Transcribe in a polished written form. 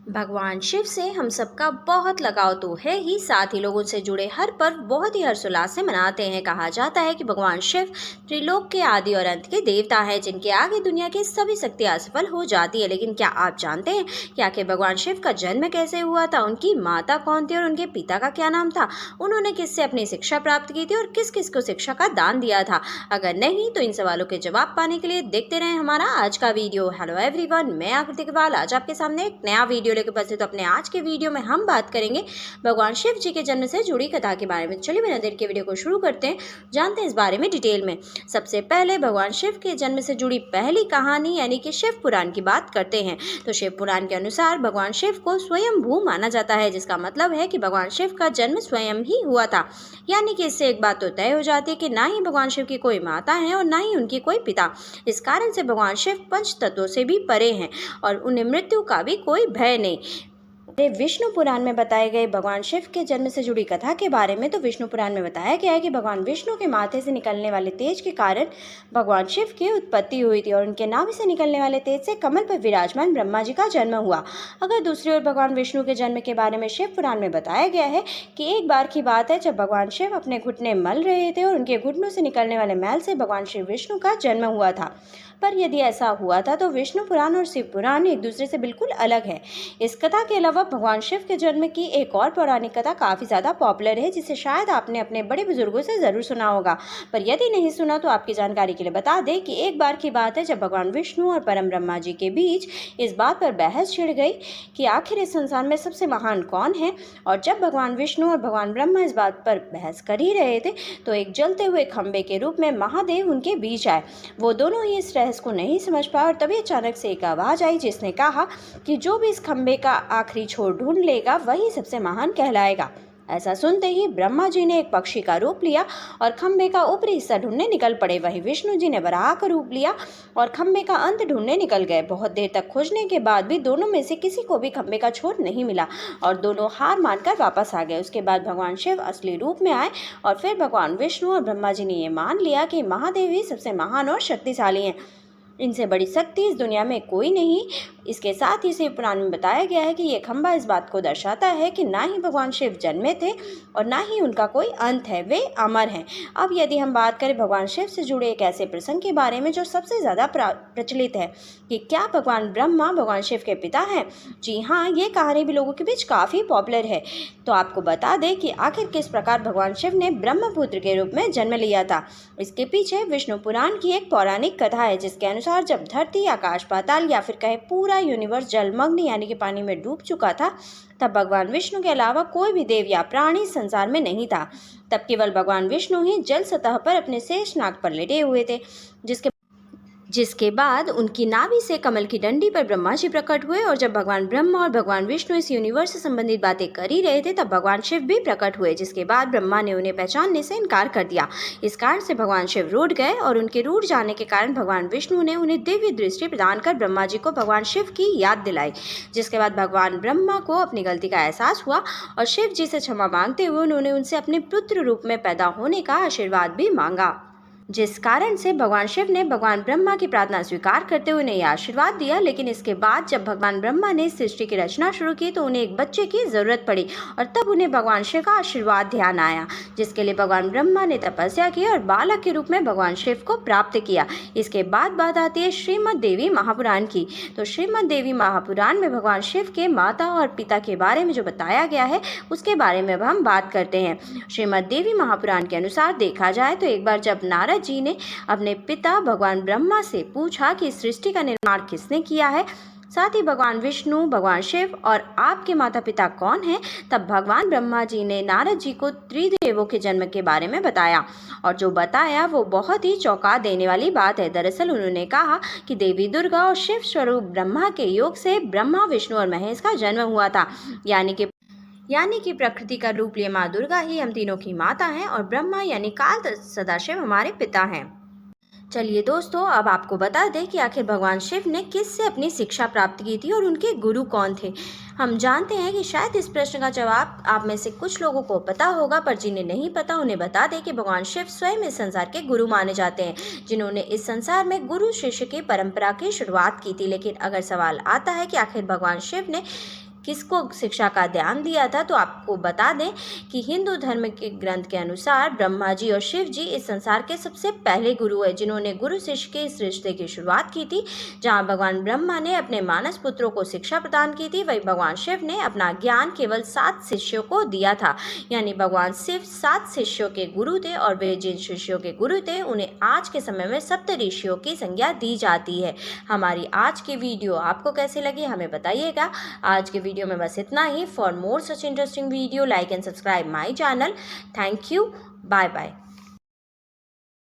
भगवान शिव से हम सबका बहुत लगाव तो है ही, साथ ही लोगों से जुड़े हर पर्व बहुत ही हर्षोल्लास से मनाते हैं। कहा जाता है कि भगवान शिव त्रिलोक के आदि और अंत के देवता हैं, जिनके आगे दुनिया की सभी शक्तियां असफल हो जाती है। लेकिन क्या आप जानते हैं कि आखिर भगवान शिव का जन्म कैसे हुआ था, उनकी माता कौन थी और उनके पिता का क्या नाम था, उन्होंने किससे अपनी शिक्षा प्राप्त की थी और किस किस को शिक्षा का दान दिया था? अगर नहीं तो इन सवालों के जवाब पाने के लिए देखते रहें हमारा आज का वीडियो। हेलो एवरीवन, मैं आकृति इकबाल आज आपके सामने एक नया वीडियो लेकर उपस्थित। तो अपने आज के वीडियो में हम बात करेंगे भगवान शिव जी के जन्म से जुड़ी कथा के बारे में। चलिए बिना देर के वीडियो को शुरू करते हैं, जानते हैं इस बारे में डिटेल में। सबसे पहले भगवान शिव के जन्म से जुड़ी पहली कहानी यानी कि शिव पुराण की बात करते हैं। तो शिव पुराण के अनुसार भगवान शिव को स्वयंभू माना जाता है, जिसका मतलब है कि भगवान शिव का जन्म स्वयं ही हुआ था। यानी कि इससे एक बात तो तय हो जाती है कि ना ही भगवान शिव की कोई माता है और ना ही उनकी कोई पिता। इस कारण से भगवान शिव पंच तत्वों से भी परे हैं और उन्हें मृत्यु का भी कोई भय नहीं। विष्णु पुराण में बताए गए भगवान शिव के जन्म से जुड़ी कथा के बारे में, तो विष्णु पुराण में बताया गया है कि भगवान विष्णु के माथे से निकलने वाले तेज के कारण भगवान शिव की उत्पत्ति हुई थी और उनके नाभि से निकलने वाले तेज से कमल पर विराजमान ब्रह्मा जी का जन्म हुआ। अगर दूसरी ओर भगवान विष्णु के जन्म के बारे में शिव पुराण में बताया गया है कि एक बार की बात है जब भगवान शिव अपने घुटने मल रहे थे और उनके घुटनों से निकलने वाले मैल से भगवान शिव विष्णु का जन्म हुआ था। पर यदि ऐसा हुआ था तो विष्णु पुराण और शिव पुराण एक दूसरे से बिल्कुल अलग है। इस कथा के अलावा भगवान शिव के जन्म की एक और पौराणिक कथा काफ़ी ज़्यादा पॉपुलर है, जिसे शायद आपने अपने बड़े बुजुर्गों से ज़रूर सुना होगा। पर यदि नहीं सुना तो आपकी जानकारी के लिए बता दें कि एक बार की बात है जब भगवान विष्णु और परम ब्रह्मा जी के बीच इस बात पर बहस छिड़ गई कि आखिर इस संसार में सबसे महान कौन है। और जब भगवान विष्णु और भगवान ब्रह्मा इस बात पर बहस कर ही रहे थे तो एक जलते हुए खंबे के रूप में महादेव उनके बीच आए। वो दोनों ही इस को नहीं समझ पाया और तभी अचानक से एक आवाज आई जिसने कहा कि जो भी इस खंबे का आखिरी छोर ढूंढ लेगा वही सबसे महान कहलाएगा। ऐसा सुनते ही ब्रह्मा जी ने एक पक्षी का रूप लिया और खंबे का ऊपरी हिस्सा ढूंढने निकल पड़े। वहीं विष्णु जी ने वराह का रूप लिया और खंबे का अंत ढूंढने निकल गए। बहुत देर तक खोजने के बाद भी दोनों में से किसी को भी खंबे का छोर नहीं मिला और दोनों हार मानकर वापस आ गए। उसके बाद भगवान शिव असली रूप में आए और फिर भगवान विष्णु और ब्रह्मा जी ने ये मान लिया कि महादेव ही सबसे महान और शक्तिशाली हैं, इनसे बड़ी शक्ति इस दुनिया में कोई नहीं। इसके साथ ही शिव पुराण में बताया गया है कि ये खंबा इस बात को दर्शाता है कि ना ही भगवान शिव जन्मे थे और ना ही उनका कोई अंत है, वे अमर हैं। अब यदि हम बात करें भगवान शिव से जुड़े एक ऐसे प्रसंग के बारे में जो सबसे ज़्यादा प्रचलित है कि क्या भगवान ब्रह्मा भगवान शिव के पिता हैं। जी हाँ, ये कहानी भी लोगों के बीच काफ़ी पॉपुलर है। तो आपको बता दें कि आखिर किस प्रकार भगवान शिव ने ब्रह्मपुत्र के रूप में जन्म लिया था। इसके पीछे विष्णु पुराण की एक पौराणिक कथा है, जिसके अनुसार जब धरती, आकाश, पाताल या फिर कहे पूरा यूनिवर्स जलमग्न यानी कि पानी में डूब चुका था, तब भगवान विष्णु के अलावा कोई भी देव या प्राणी संसार में नहीं था। तब केवल भगवान विष्णु ही जल सतह पर अपने शेष नाग पर लेटे हुए थे। जिसके बाद उनकी नाभि से कमल की डंडी पर ब्रह्मा जी प्रकट हुए और जब भगवान ब्रह्मा और भगवान विष्णु इस यूनिवर्स से संबंधित बातें कर ही रहे थे तब भगवान शिव भी प्रकट हुए, जिसके बाद ब्रह्मा ने उन्हें पहचानने से इनकार कर दिया। इस कारण से भगवान शिव रूठ गए और उनके रूठ जाने के कारण भगवान विष्णु ने उन्हें दिव्य दृष्टि प्रदान कर ब्रह्मा जी को भगवान शिव की याद दिलाई। जिसके बाद भगवान ब्रह्मा को अपनी गलती का एहसास हुआ और शिव जी से क्षमा मांगते हुए उन्होंने उनसे अपने पुत्र रूप में पैदा होने का आशीर्वाद भी मांगा, जिस कारण से भगवान शिव ने भगवान ब्रह्मा की प्रार्थना स्वीकार करते हुए उन्हें यह आशीर्वाद दिया। लेकिन इसके बाद जब भगवान ब्रह्मा ने इस सृष्टि की रचना शुरू की तो उन्हें एक बच्चे की जरूरत पड़ी और तब उन्हें भगवान शिव का आशीर्वाद ध्यान आया, जिसके लिए भगवान ब्रह्मा ने तपस्या की और बालक के रूप में भगवान शिव को प्राप्त किया। इसके बाद बात आती है श्रीमद् देवी महापुराण की। तो श्रीमद् देवी महापुराण में भगवान शिव के माता और पिता के बारे में जो बताया गया है उसके बारे में अब हम बात करते हैं। श्रीमद् देवी महापुराण के अनुसार देखा जाए तो एक बार जब नारद जी ने अपने पिता भगवान ब्रह्मा से पूछा कि सृष्टि का निर्माण किसने किया है, साथ ही भगवान विष्णु, भगवान शिव और आपके माता पिता कौन हैं, तब भगवान ब्रह्मा जी ने नारद जी को त्रिदेवों के जन्म के बारे में बताया और जो बताया वो बहुत ही चौंका देने वाली बात है। दरअसल उन्होंने कहा कि देवी दुर्गा और शिव स्वरूप ब्रह्मा के योग से ब्रह्मा, विष्णु और महेश का जन्म हुआ था। यानी कि प्रकृति का रूप लिए माँ दुर्गा ही हम तीनों की माता हैं और ब्रह्मा यानी काल सदाशिव हमारे पिता हैं। चलिए दोस्तों, अब आपको बता दें कि आखिर भगवान शिव ने किससे अपनी शिक्षा प्राप्त की थी और उनके गुरु कौन थे। हम जानते हैं कि शायद इस प्रश्न का जवाब आप में से कुछ लोगों को पता होगा, पर जिन्हें नहीं पता उन्हें बता दें कि भगवान शिव स्वयं इस संसार के गुरु माने जाते हैं, जिन्होंने इस संसार में गुरु शिष्य की परंपरा की शुरुआत की थी। लेकिन अगर सवाल आता है कि आखिर भगवान शिव ने किसको शिक्षा का ध्यान दिया था, तो आपको बता दें कि हिंदू धर्म के ग्रंथ के अनुसार ब्रह्मा जी और शिव जी इस संसार के सबसे पहले गुरु है, जिन्होंने गुरु शिष्य के इस रिश्ते की शुरुआत की थी। जहां भगवान ब्रह्मा ने अपने मानस पुत्रों को शिक्षा प्रदान की थी, वही भगवान शिव ने अपना ज्ञान केवल 7 शिष्यों को दिया था। यानी भगवान शिव 7 शिष्यों के गुरु थे और वे जिन शिष्यों के गुरु थे उन्हें आज के समय में सप्त ऋषियों की संज्ञा दी जाती है। हमारी आज की वीडियो आपको कैसी लगी हमें बताइएगा। आज के वीडियो में बस इतना ही। For more such interesting video, like and subscribe my channel. Thank you. Bye bye.